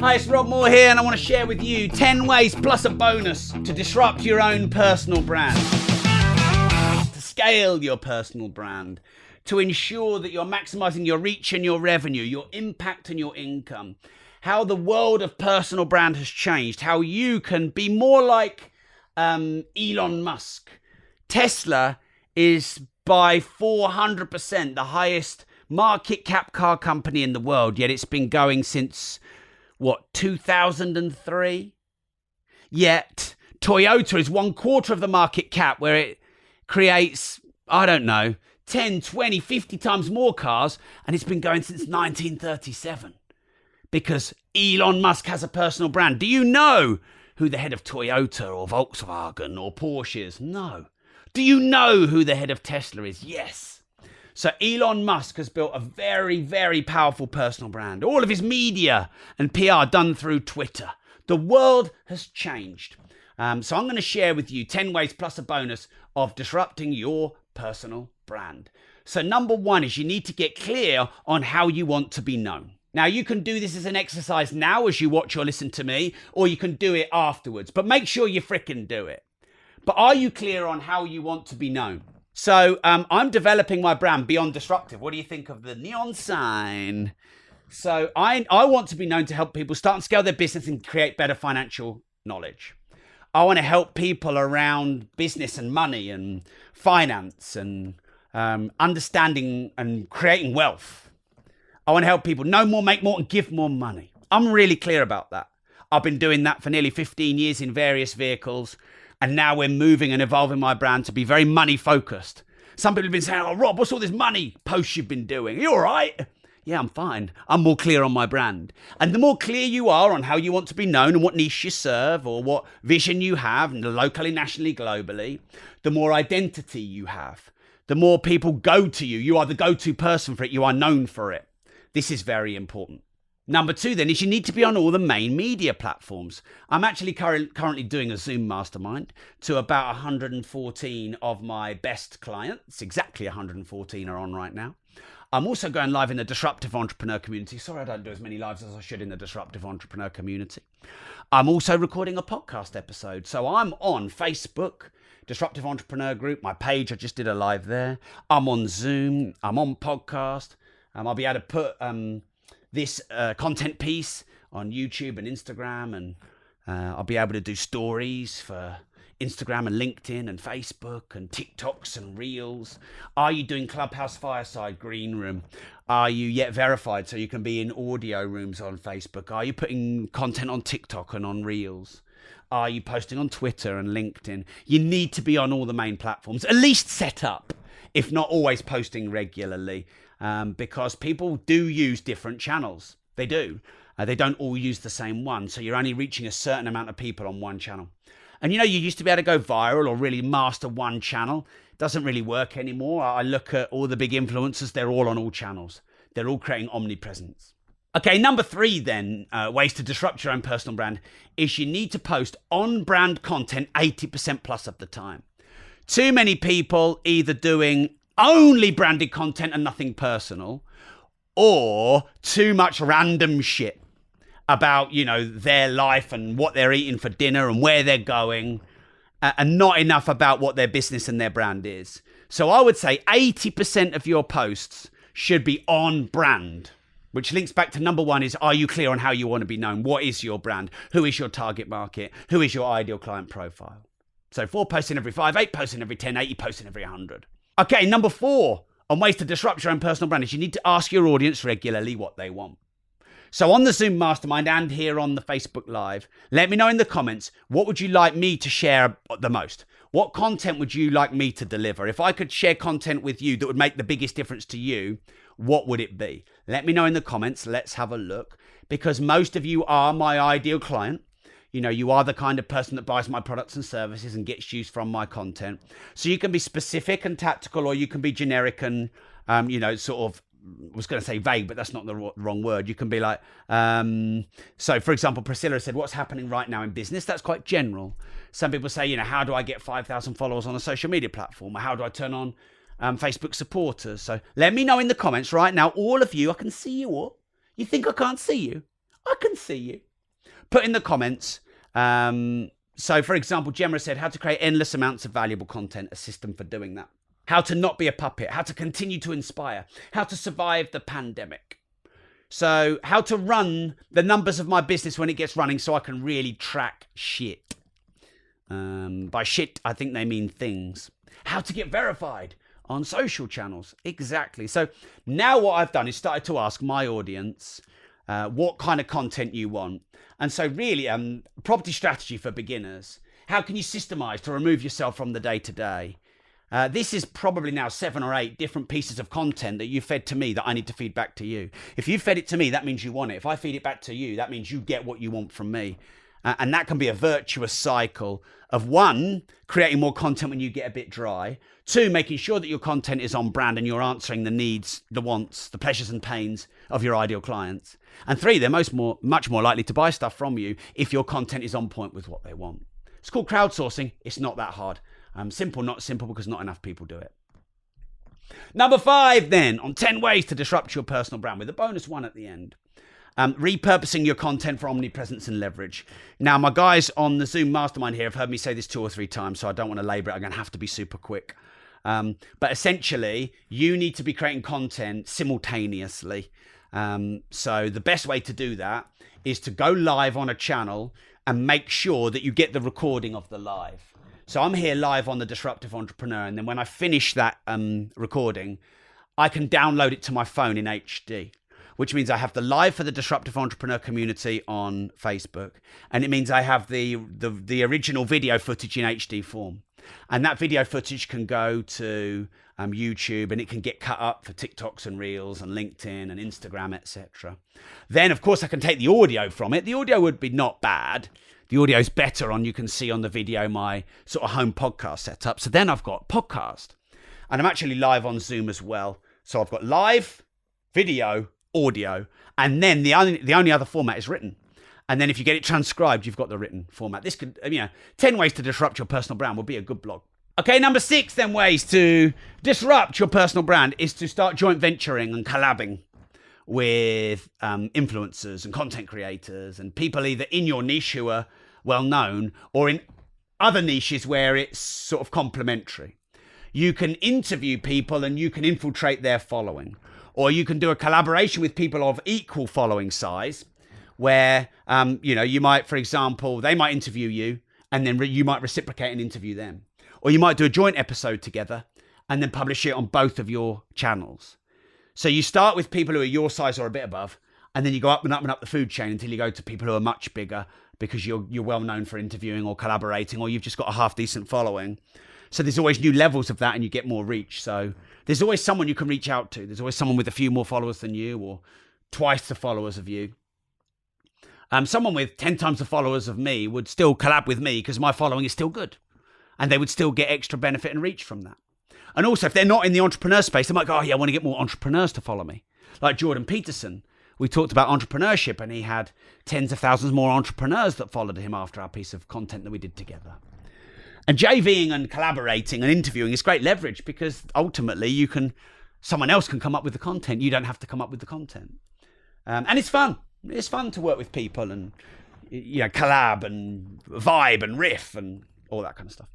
Hi, it's Rob Moore here, and I want to share with you 10 ways plus a bonus to disrupt your own personal brand, to scale your personal brand, to ensure that you're maximizing your reach and your revenue, your impact and your income, how the world of personal brand has changed, how you can be more like Elon Musk. Tesla is by 400% the highest market cap car company in the world, yet it's been going since 2003? Yet Toyota is 1/4 of the market cap, where it creates, 10, 20, 50 times more cars, and it's been going since 1937 because Elon Musk has a personal brand. Do you know who the head of Toyota or Volkswagen or Porsche is? No. Do you know who the head of Tesla is? Yes. So Elon Musk has built a very, very powerful personal brand. All of his media and PR done through Twitter. The world has changed. So I'm going to share with you 10 ways plus a bonus of disrupting your personal brand. So number one is you need to get clear on how you want to be known. Now, you can do this as an exercise now as you watch or listen to me, or you can do it afterwards, but make sure you frickin' do it. But are you clear on how you want to be known? So I'm developing my brand Beyond Disruptive. What do you think of the neon sign? So I want to be known to help people start and scale their business and create better financial knowledge. I want to help people around business and money and finance and understanding and creating wealth. I want to help people know more, make more, and give more money. I'm really clear about that. I've been doing that for nearly 15 years in various vehicles. And now we're moving and evolving my brand to be very money focused. Some people have been saying, "Oh, Rob, what's all this money posts you've been doing? Are you all right?" Yeah, I'm fine. I'm more clear on my brand. And the more clear you are on how you want to be known and what niche you serve or what vision you have, and locally, nationally, globally, the more identity you have. The more people go to you. You are the go-to person for it. You are known for it. This is very important. Number two, then, is you need to be on all the main media platforms. I'm actually currently doing a Zoom mastermind to about 114 of my best clients. Exactly 114 are on right now. I'm also going live in the Disruptive Entrepreneur community. Sorry, I don't do as many lives as I should in the Disruptive Entrepreneur community. I'm also recording a podcast episode. So I'm on Facebook, Disruptive Entrepreneur Group, my page. I just did a live there. I'm on Zoom. I'm on podcast. I'll be able to put this content piece on YouTube and Instagram, and I'll be able to do stories for Instagram and LinkedIn and Facebook and TikToks and Reels. Are you doing Clubhouse Fireside Green Room? Are you yet verified so you can be in audio rooms on Facebook? Are you putting content on TikTok and on Reels? Are you posting on Twitter and LinkedIn? You need to be on all the main platforms, at least set up, if not always posting regularly. Because people do use different channels. They do. They don't all use the same one. So you're only reaching a certain amount of people on one channel. And you used to be able to go viral or really master one channel. It doesn't really work anymore. I look at all the big influencers. They're all on all channels. They're all creating omnipresence. Okay, number three then, ways to disrupt your own personal brand, is you need to post on-brand content 80% plus of the time. Too many people either doing only branded content and nothing personal, or too much random shit about, their life and what they're eating for dinner and where they're going, and not enough about what their business and their brand is. So I would say 80% of your posts should be on brand, which links back to number one is, are you clear on how you want to be known? What is your brand? Who is your target market? Who is your ideal client profile? So 4 posts in every 5, 8 posts in every 10, 80 posts in every 100. Okay, number 4 on ways to disrupt your own personal brand is you need to ask your audience regularly what they want. So on the Zoom Mastermind and here on the Facebook Live, let me know in the comments, what would you like me to share the most? What content would you like me to deliver? If I could share content with you that would make the biggest difference to you, what would it be? Let me know in the comments. Let's have a look. Because most of you are my ideal client. You are the kind of person that buys my products and services and gets use from my content. So you can be specific and tactical, or you can be generic and, sort of, I was going to say vague, but that's not the wrong word. You can be like, so for example, Priscilla said, what's happening right now in business? That's quite general. Some people say, how do I get 5,000 followers on a social media platform? Or how do I turn on Facebook supporters? So let me know in the comments right now, all of you. I can see you all. You think I can't see you? I can see you. put in the comments. So, for example, Gemma said, how to create endless amounts of valuable content, a system for doing that. How to not be a puppet, how to continue to inspire, how to survive the pandemic. So, how to run the numbers of my business when it gets running so I can really track shit. By shit, I think they mean things. How to get verified on social channels. Exactly. So now what I've done is started to ask my audience what kind of content you want. And so really, property strategy for beginners. How can you systemize to remove yourself from the day-to-day? This is probably now 7 or 8 different pieces of content that you fed to me that I need to feed back to you. If you fed it to me, that means you want it. If I feed it back to you, that means you get what you want from me. And that can be a virtuous cycle of 1, creating more content when you get a bit dry. 2, making sure that your content is on brand and you're answering the needs, the wants, the pleasures and pains of your ideal clients. And 3, they're much more likely to buy stuff from you if your content is on point with what they want. It's called crowdsourcing. It's not that hard. Simple, not simple, because not enough people do it. Number 5 then, on 10 ways to disrupt your personal brand, with a bonus 1 at the end. Repurposing your content for omnipresence and leverage. Now, my guys on the Zoom mastermind here have heard me say this 2 or 3 times, so I don't want to labor it. I'm going to have to be super quick. But essentially, you need to be creating content simultaneously. So the best way to do that is to go live on a channel and make sure that you get the recording of the live. So I'm here live on the Disruptive Entrepreneur, and then when I finish that recording, I can download it to my phone in HD. Which means I have the live for the Disruptive Entrepreneur community on Facebook. And it means I have the original video footage in HD form. And that video footage can go to YouTube, and it can get cut up for TikToks and Reels and LinkedIn and Instagram, etc. Then, of course, I can take the audio from it. The audio would be not bad. The audio is better on, you can see on the video, my sort of home podcast setup. So then I've got podcast. And I'm actually live on Zoom as well. So I've got live, video, audio, and then the only other format is written. And then if you get it transcribed, you've got the written format. This could, 10 ways to disrupt your personal brand would be a good blog. Okay, number 6 then ways to disrupt your personal brand is to start joint venturing and collabing with influencers and content creators and people either in your niche who are well known or in other niches where it's sort of complementary. You can interview people and you can infiltrate their following. Or you can do a collaboration with people of equal following size where, you might, for example, they might interview you and then you might reciprocate and interview them. Or you might do a joint episode together and then publish it on both of your channels. So you start with people who are your size or a bit above, and then you go up and up and up the food chain until you go to people who are much bigger because you're well known for interviewing or collaborating, or you've just got a half decent following. So there's always new levels of that and you get more reach. So there's always someone you can reach out to. There's always someone with a few more followers than you or twice the followers of you. Someone with 10 times the followers of me would still collab with me because my following is still good. And they would still get extra benefit and reach from that. And also, if they're not in the entrepreneur space, they might go, oh yeah, I want to get more entrepreneurs to follow me. Like Jordan Peterson. We talked about entrepreneurship and he had tens of thousands more entrepreneurs that followed him after our piece of content that we did together. And JVing and collaborating and interviewing is great leverage because ultimately someone else can come up with the content. You don't have to come up with the content. And it's fun. It's fun to work with people and collab and vibe and riff and all that kind of stuff.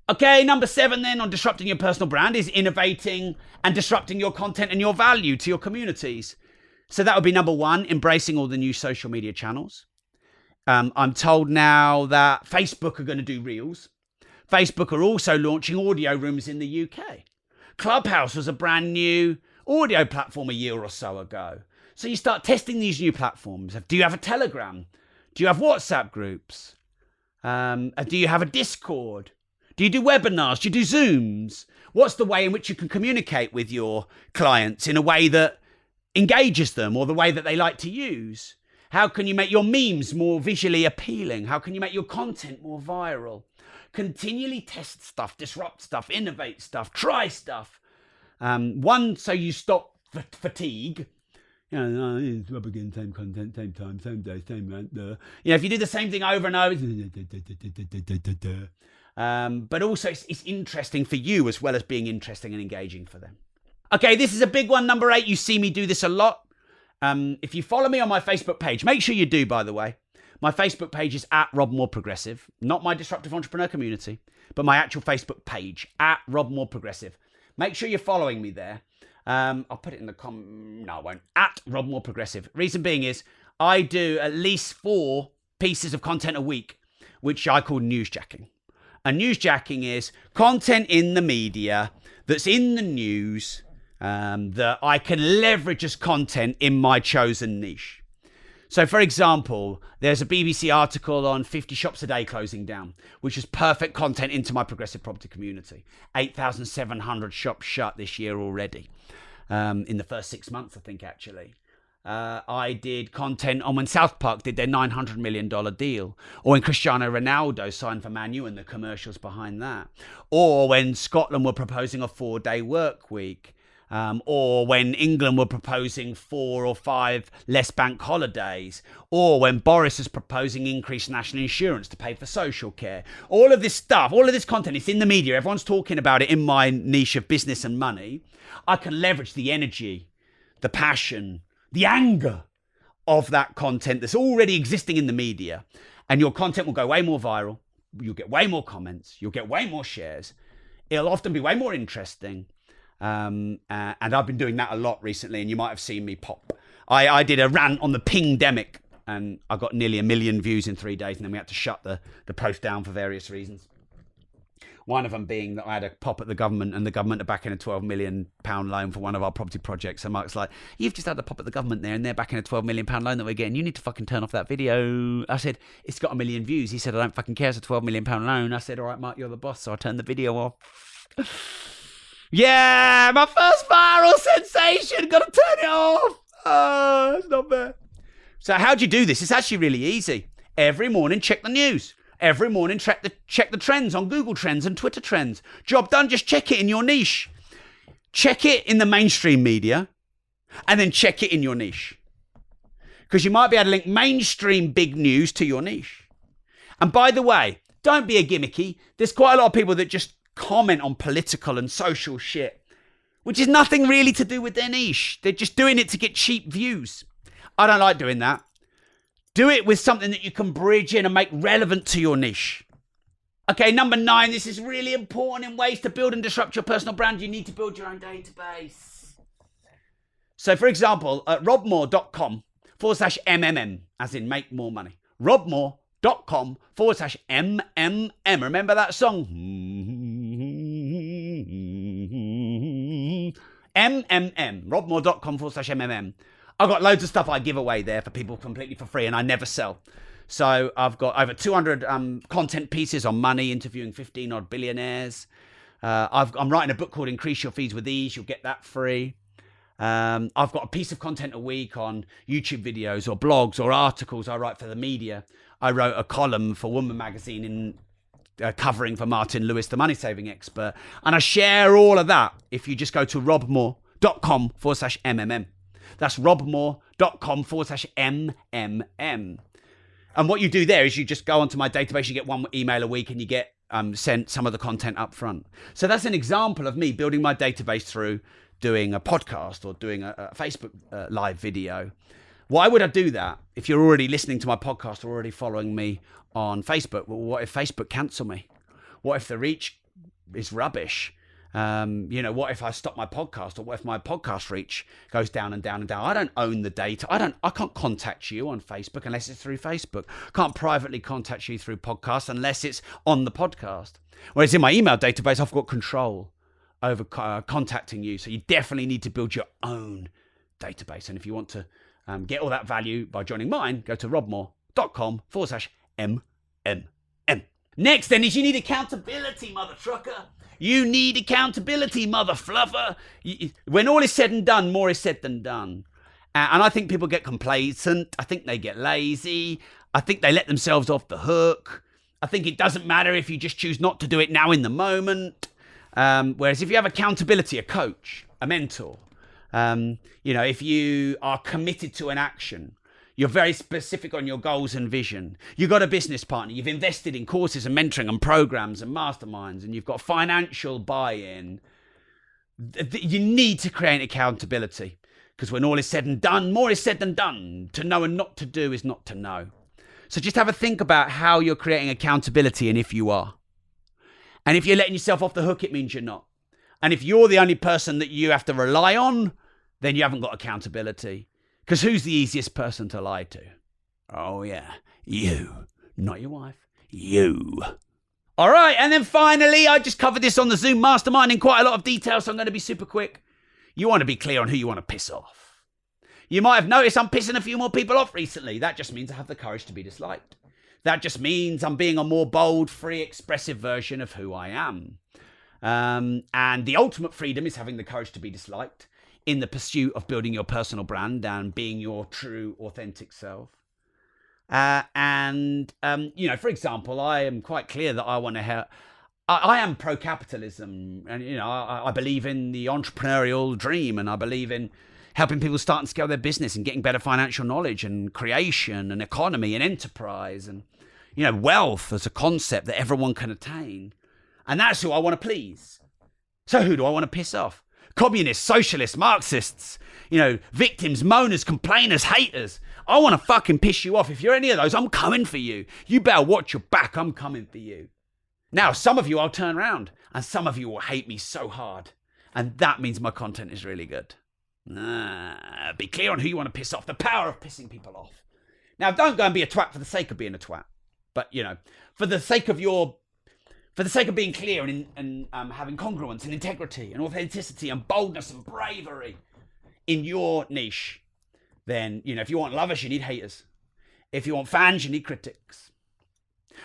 Okay, number 7 then on disrupting your personal brand is innovating and disrupting your content and your value to your communities. So that would be number 1, embracing all the new social media channels. I'm told now that Facebook are going to do Reels. Facebook are also launching audio rooms in the UK. Clubhouse was a brand new audio platform a year or so ago. So you start testing these new platforms. Do you have a Telegram? Do you have WhatsApp groups? Do you have a Discord? Do you do webinars? Do you do Zooms? What's the way in which you can communicate with your clients in a way that engages them or the way that they like to use? How can you make your memes more visually appealing? How can you make your content more viral? Continually test stuff, disrupt stuff, innovate stuff, try stuff. One, so you stop fatigue. It's up again, same content, same time, same day, same rant. If you do the same thing over and over, but also it's interesting for you as well as being interesting and engaging for them. Okay, this is a big one, number 8. You see me do this a lot. If you follow me on my Facebook page, make sure you do, by the way. My Facebook page is at Rob Moore Progressive, not my Disruptive Entrepreneur Community, but my actual Facebook page at Rob Moore Progressive. Make sure you're following me there. I'll put it in the no, I won't. At Rob Moore Progressive. Reason being is I do at least 4 pieces of content a week, which I call newsjacking. And newsjacking is content in the media that's in the news that I can leverage as content in my chosen niche. So, for example, there's a BBC article on 50 shops a day closing down, which is perfect content into my progressive property community. 8,700 shops shut this year already. In the first 6 months, I think, actually. I did content on when South Park did their $900 million deal, or when Cristiano Ronaldo signed for Man U and the commercials behind that, or when Scotland were proposing a 4-day work week. Or when England were proposing 4 or 5 less bank holidays, or when Boris is proposing increased national insurance to pay for social care. All of this stuff, all of this content, it's in the media. Everyone's talking about it in my niche of business and money. I can leverage the energy, the passion, the anger of that content that's already existing in the media. And your content will go way more viral. You'll get way more comments. You'll get way more shares. It'll often be way more interesting. And I've been doing that a lot recently, and you might have seen me pop. I did a rant on the pingdemic, and I got nearly 1 million views in 3 days, and then we had to shut the post down for various reasons. One of them being that I had a pop at the government, and the government are backing a £12 million loan for one of our property projects. So Mark's like, you've just had a pop at the government there, and they're backing a £12 million loan that we're getting. You need to fucking turn off that video. I said, it's got 1 million views. He said, I don't fucking care. It's a £12 million loan. I said, all right, Mark, you're the boss. So I turned the video off. Yeah, my first viral sensation. Got to turn it off. Oh, it's not fair. So how do you do this? It's actually really easy. Every morning, check the news. Every morning, check the trends on Google Trends and Twitter Trends. Job done. Just check it in your niche. Check it in the mainstream media, and then check it in your niche. Because you might be able to link mainstream big news to your niche. And by the way, don't be a gimmicky. There's quite a lot of people that just comment on political and social shit, which is nothing really to do with their niche. They're just doing it to get cheap views. I don't like doing that. Do it with something that you can bridge in and make relevant to your niche. Okay, number 9, this is really important in ways to build and disrupt your personal brand. You need to build your own database. So, for example, at robmore.com/MMM, as in make more money. robmore.com/MMM. Remember that song? MMM. robmore.com/MMM. I've got loads of stuff I give away there for people completely for free, and I never sell. So I've got over 200 content pieces on money, interviewing 15 odd billionaires. I'm writing a book called Increase Your Fees with Ease. You'll get that free. I've got a piece of content a week on YouTube videos or blogs or articles I write for the media. I wrote a column for Woman Magazine in covering for Martin Lewis, the money saving expert. And I share all of that if you just go to robmore.com/MMM. That's robmore.com/MMM. And what you do there is you just go onto my database, you get 1 email a week, and you get sent some of the content up front. So that's an example of me building my database through doing a podcast or doing a Facebook live video. Why would I do that? If you're already listening to my podcast or already following me on Facebook, well, what if Facebook cancel me? What if the reach is rubbish? What if I stop my podcast, or what if my podcast reach goes down and down and down? I don't own the data. I can't contact you on Facebook unless it's through Facebook. Can't privately contact you through podcasts unless it's on the podcast. Whereas in my email database, I've got control over contacting you. So you definitely need to build your own database. And if you want to get all that value by joining mine, go to robmore.com/MMM. Next then is you need accountability, mother trucker. You need accountability, mother fluffer. When all is said and done, more is said than done. And I think people get complacent. I think they get lazy. I think they let themselves off the hook. I think it doesn't matter if you just choose not to do it now in the moment. Whereas if you have accountability, a coach, a mentor, if you are committed to an action, you're very specific on your goals and vision. You've got a business partner. You've invested in courses and mentoring and programs and masterminds, and you've got financial buy-in. You need to create accountability, because when all is said and done, more is said than done. To know and not to do is not to know. So just have a think about how you're creating accountability and if you are. And if you're letting yourself off the hook, it means you're not. And if you're the only person that you have to rely on, then you haven't got accountability. Because who's the easiest person to lie to? Oh, yeah, you. Not your wife. You. All right, and then finally, I just covered this on the Zoom Mastermind in quite a lot of detail, so I'm going to be super quick. You want to be clear on who you want to piss off. You might have noticed I'm pissing a few more people off recently. That just means I have the courage to be disliked. That just means I'm being a more bold, free, expressive version of who I am. And the ultimate freedom is having the courage to be disliked in the pursuit of building your personal brand and being your true, authentic self. For example, I am quite clear that I want to help. I am pro-capitalism, and I believe in the entrepreneurial dream, and I believe in helping people start and scale their business and getting better financial knowledge and creation and economy and enterprise and wealth as a concept that everyone can attain. And that's who I want to please. So who do I want to piss off? Communists, socialists, Marxists, victims, moaners, complainers, haters. I want to fucking piss you off. If you're any of those, I'm coming for you. You better watch your back. I'm coming for you. Now, some of you I'll turn around, and some of you will hate me so hard. And that means my content is really good. Be clear on who you want to piss off. The power of pissing people off. Now, don't go and be a twat for the sake of being a twat. But, for the sake of being clear and having congruence and integrity and authenticity and boldness and bravery in your niche, then, if you want lovers, you need haters. If you want fans, you need critics.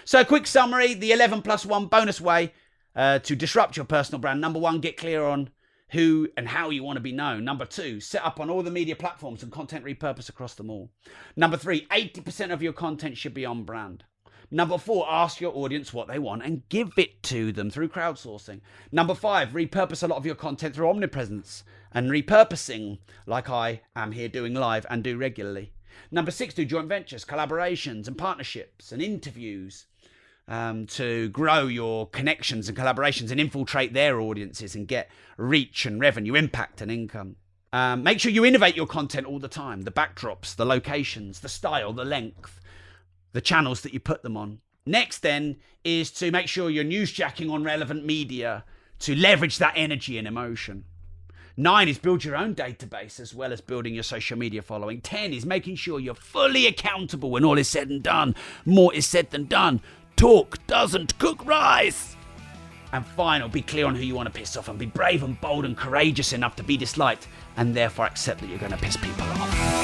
So a quick summary, the 11+1 bonus way to disrupt your personal brand. Number 1, get clear on who and how you want to be known. Number 2, set up on all the media platforms and content repurpose across them all. Number 3, 80% of your content should be on brand. Number 4, ask your audience what they want and give it to them through crowdsourcing. Number 5, repurpose a lot of your content through omnipresence and repurposing, like I am here doing live and do regularly. Number 6, do joint ventures, collaborations and partnerships and interviews to grow your connections and collaborations and infiltrate their audiences and get reach and revenue, impact and income. Make sure you innovate your content all the time. The backdrops, the locations, the style, the length, the channels that you put them on. Next then is to make sure you're newsjacking on relevant media to leverage that energy and emotion. 9 is build your own database as well as building your social media following. 10 is making sure you're fully accountable when all is said and done. More is said than done. Talk doesn't cook rice. And final, be clear on who you want to piss off and be brave and bold and courageous enough to be disliked and therefore accept that you're going to piss people off.